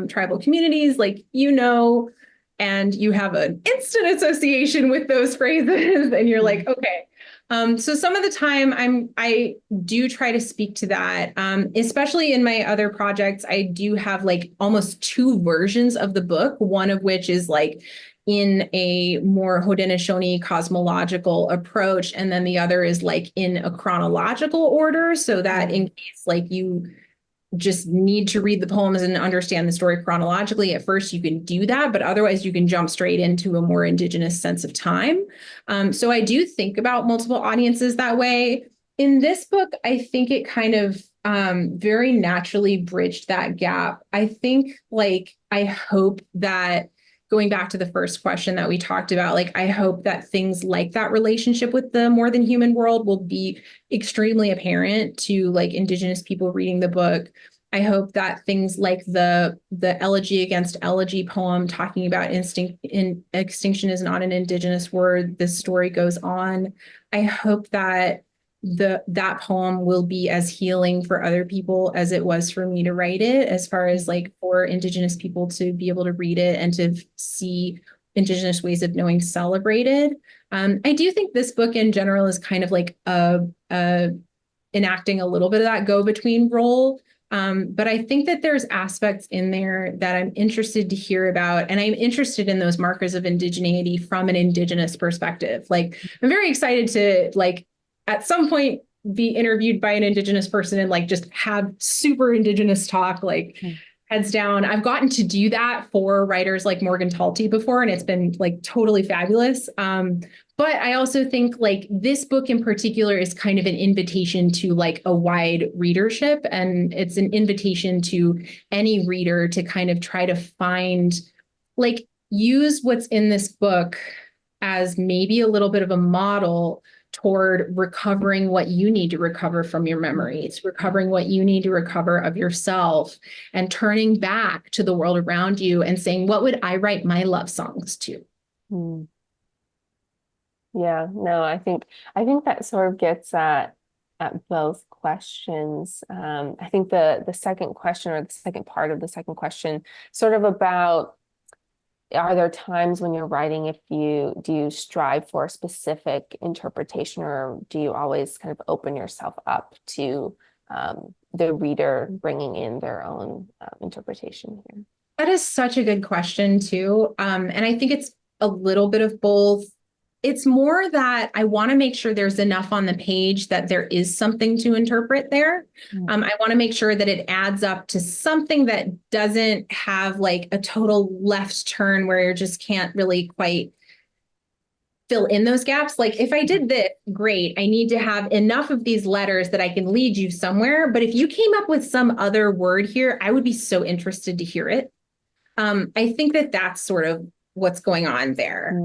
tribal communities, like you know, and you have an instant association with those phrases and you're like, okay. So some of the time I do try to speak to that, especially in my other projects. I do have like almost two versions of the book, one of which is like in a more Haudenosaunee cosmological approach, and then the other is like in a chronological order, so that in case like you just need to read the poems and understand the story chronologically at first, you can do that, but otherwise you can jump straight into a more Indigenous sense of time. So I do think about multiple audiences that way. In this book, I think it kind of very naturally bridged that gap. I think like, I hope that going back to the first question that we talked about, like, I hope that things like that relationship with the more than human world will be extremely apparent to like Indigenous people reading the book. I hope that things like the elegy against elegy poem talking about extinction is not an Indigenous word. This story goes on. I hope that that poem will be as healing for other people as it was for me to write it, as far as like for Indigenous people to be able to read it and to see Indigenous ways of knowing celebrated. I do think this book in general is kind of like enacting a little bit of that go-between role. But I think that there's aspects in there that I'm interested to hear about, and I'm interested in those markers of Indigeneity from an Indigenous perspective. Like, I'm very excited to like at some point be interviewed by an Indigenous person and like just have super Indigenous talk, like heads down. I've gotten to do that for writers like Morgan Talty before, and it's been like totally fabulous. But I also think like this book in particular is kind of an invitation to like a wide readership, and it's an invitation to any reader to kind of try to find, like, use what's in this book as maybe a little bit of a model toward recovering what you need to recover from your memories, recovering what you need to recover of yourself, and turning back to the world around you and saying, what would I write my love songs to? Mm. Yeah, no, I think that sort of gets at both questions. I think the second question, or the second part of the second question, sort of about, are there times when you're writing, do you strive for a specific interpretation, or do you always kind of open yourself up to the reader bringing in their own interpretation here? That is such a good question too. And I think it's a little bit of both. It's more that I want to make sure there's enough on the page that there is something to interpret there. I want to make sure that it adds up to something that doesn't have like a total left turn where you just can't really quite fill in those gaps. Like if I did this, great. I need to have enough of these letters that I can lead you somewhere. But if you came up with some other word here, I would be so interested to hear it. I think that that's sort of what's going on there.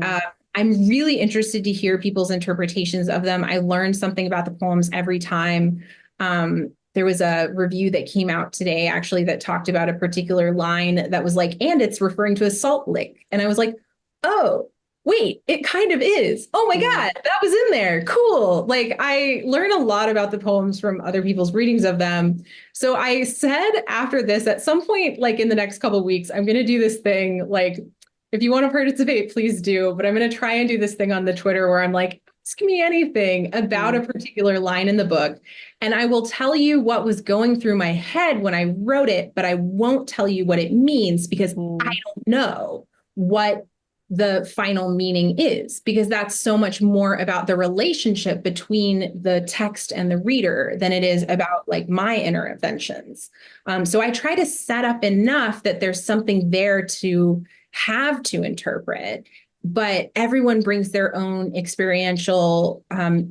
I'm really interested to hear people's interpretations of them. I learned something about the poems every time. There was a review that came out today, actually, that talked about a particular line that was like, and it's referring to a salt lick. And I was like, oh, wait, it kind of is. Oh my God, that was in there. Cool. Like I learn a lot about the poems from other people's readings of them. So I said after this, at some point, like in the next couple of weeks, I'm going to do this thing. Like, if you want to participate, please do. But I'm going to try and do this thing on the Twitter where I'm like, ask me anything about a particular line in the book. And I will tell you what was going through my head when I wrote it, but I won't tell you what it means because I don't know what the final meaning is, because that's so much more about the relationship between the text and the reader than it is about like my interventions. So I try to set up enough that there's something there to have to interpret, but everyone brings their own experiential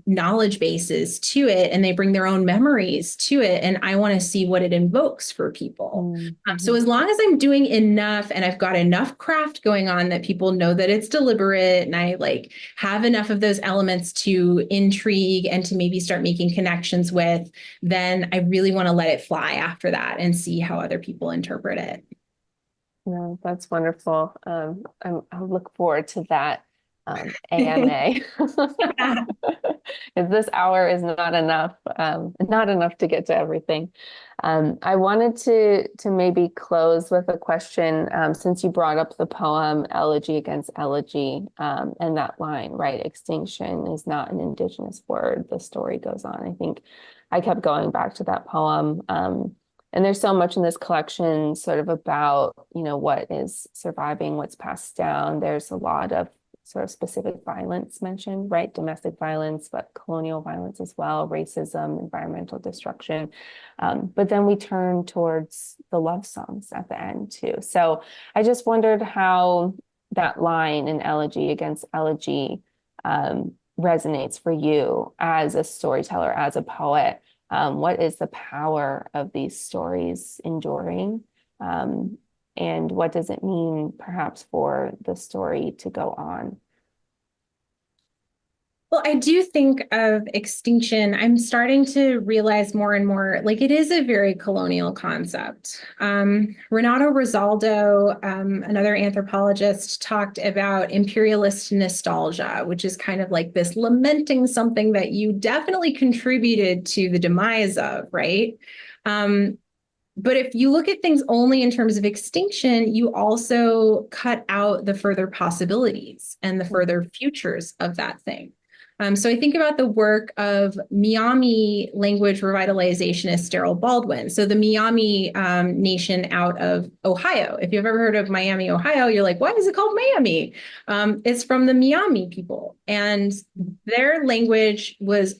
knowledge bases to it, and they bring their own memories to it. And I want to see what it invokes for people. So as long as I'm doing enough and I've got enough craft going on that people know that it's deliberate, and I like have enough of those elements to intrigue and to maybe start making connections with, then I really want to let it fly after that and see how other people interpret it. No, that's wonderful. I look forward to that AMA. If this hour is not enough to get to everything. I wanted to maybe close with a question, since you brought up the poem Elegy Against Elegy, and that line, right? Extinction is not an Indigenous word. The story goes on. I think I kept going back to that poem. And there's so much in this collection sort of about, what is surviving, what's passed down. There's a lot of sort of specific violence mentioned, right? Domestic violence, but colonial violence as well, racism, environmental destruction. But then we turn towards the love songs at the end too. So I just wondered how that line in Elegy Against Elegy resonates for you as a storyteller, as a poet. What is the power of these stories enduring? And what does it mean perhaps for the story to go on? Well, I do think of extinction. I'm starting to realize more and more, like it is a very colonial concept. Renato Rosaldo, another anthropologist, talked about imperialist nostalgia, which is kind of like this lamenting something that you definitely contributed to the demise of, right? But if you look at things only in terms of extinction, you also cut out the further possibilities and the further futures of that thing. So I think about the work of Miami language revitalizationist Daryl Baldwin. So the Miami nation out of Ohio. If you've ever heard of Miami, Ohio, you're like, why is it called Miami? It's from the Miami people. And their language was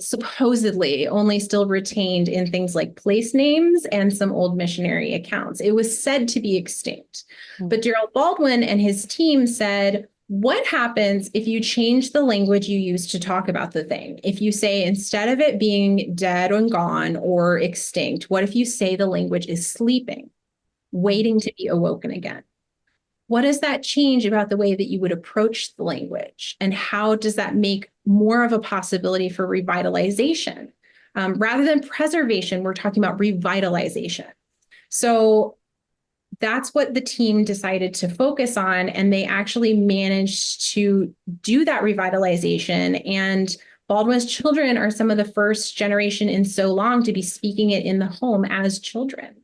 supposedly only still retained in things like place names and some old missionary accounts. It was said to be extinct. But Daryl Baldwin and his team said, what happens if you change the language you use to talk about the thing? If you say, instead of it being dead and gone or extinct, what if you say the language is sleeping, waiting to be awoken again? what does that change about the way that you would approach the language? And how does that make more of a possibility for revitalization? Rather than preservation, we're talking about revitalization. So that's what the team decided to focus on. And they actually managed to do that revitalization. And Baldwin's children are some of the first generation in so long to be speaking it in the home as children.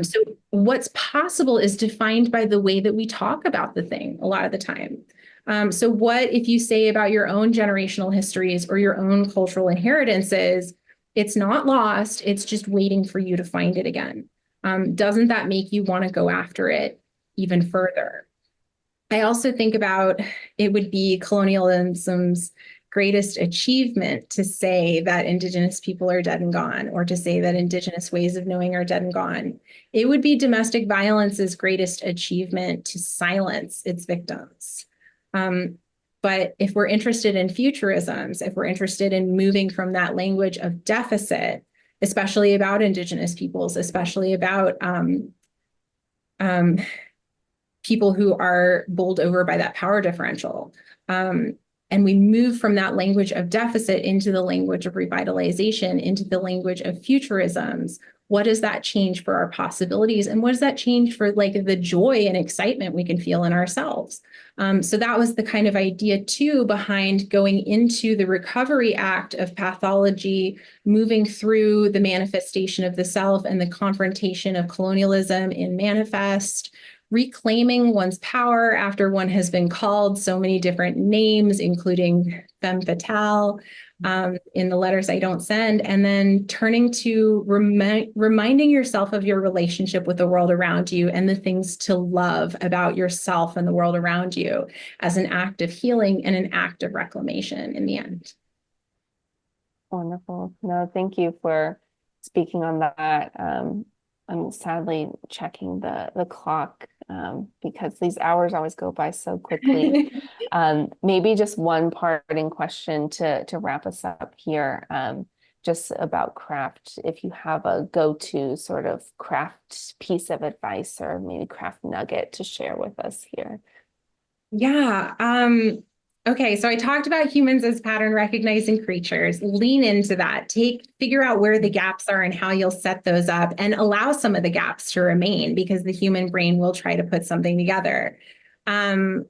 So what's possible is defined by the way that we talk about the thing a lot of the time. So what if you say about your own generational histories or your own cultural inheritances, it's not lost, it's just waiting for you to find it again. Doesn't that make you want to go after it even further? I also think about it would be colonialism's greatest achievement to say that Indigenous people are dead and gone, or to say that Indigenous ways of knowing are dead and gone. It would be domestic violence's greatest achievement to silence its victims. But if we're interested in futurisms, if we're interested in moving from that language of deficit, especially about Indigenous peoples, especially about people who are bowled over by that power differential, and we move from that language of deficit into the language of revitalization, into the language of futurisms, what does that change for our possibilities? And what does that change for like the joy and excitement we can feel in ourselves? So that was the kind of idea too behind going into the recovery act of pathology, moving through the manifestation of the self and the confrontation of colonialism in Manifest, reclaiming one's power after one has been called so many different names, including femme fatale, in the letters I don't send, and then turning to reminding yourself of your relationship with the world around you and the things to love about yourself and the world around you as an act of healing and an act of reclamation in the end. Wonderful. No, thank you for speaking on that. I'm sadly checking the clock because these hours always go by so quickly. Maybe just one parting question to wrap us up here, just about craft. If you have a go-to sort of craft piece of advice or maybe craft nugget to share with us here. Yeah. Okay, so I talked about humans as pattern recognizing creatures. Lean into that. Figure out where the gaps are and how you'll set those up, and allow some of the gaps to remain, because the human brain will try to put something together.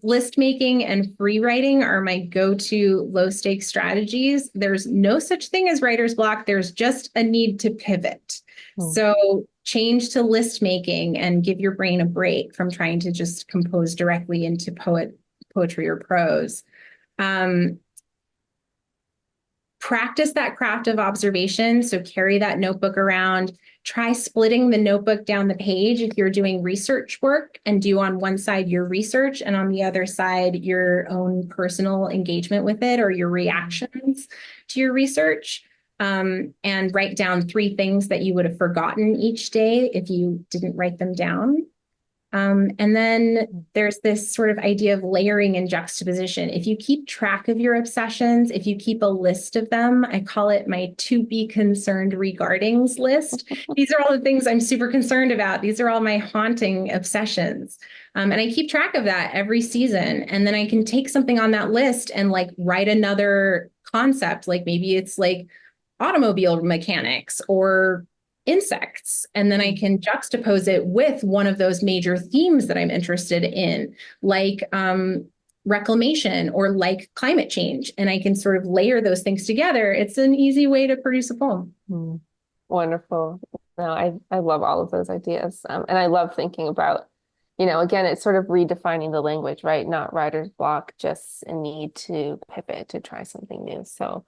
List making and free writing are my go-to low stakes strategies. There's no such thing as writer's block. There's just a need to pivot. So change to list making and give your brain a break from trying to just compose directly into poetry or prose. Practice that craft of observation. So carry that notebook around. Try splitting the notebook down the page if you're doing research work, and do on one side your research and on the other side your own personal engagement with it or your reactions to your research. And write down 3 things that you would have forgotten each day if you didn't write them down. And then there's this sort of idea of layering and juxtaposition. If you keep track of your obsessions, if you keep a list of them, I call it my to be concerned regardings list. These are all the things I'm super concerned about. These are all my haunting obsessions. And I keep track of that every season. And then I can take something on that list and like write another concept. Like maybe it's like automobile mechanics or insects, and then I can juxtapose it with one of those major themes that I'm interested in, like reclamation or like climate change, and I can sort of layer those things together. It's an easy way to produce a poem. Wonderful. No, I love all of those ideas, and I love thinking about, again, it's sort of redefining the language, right? Not writer's block, just a need to pivot, to try something new. So,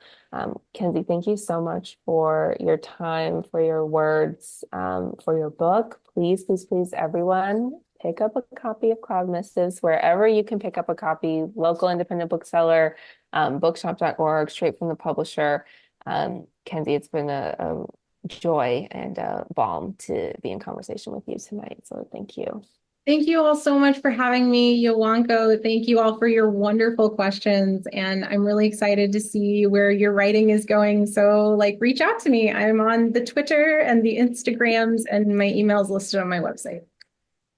Kenzie, thank you so much for your time, for your words, for your book. Please, please, please, everyone, pick up a copy of Cloud Missives wherever you can pick up a copy, local independent bookseller, bookshop.org, straight from the publisher. Kenzie, it's been a joy and a balm to be in conversation with you tonight. So thank you. Thank you all so much for having me, Yowanko. Thank you all for your wonderful questions. And I'm really excited to see where your writing is going. So reach out to me. I'm on the Twitter and the Instagrams, and my email is listed on my website.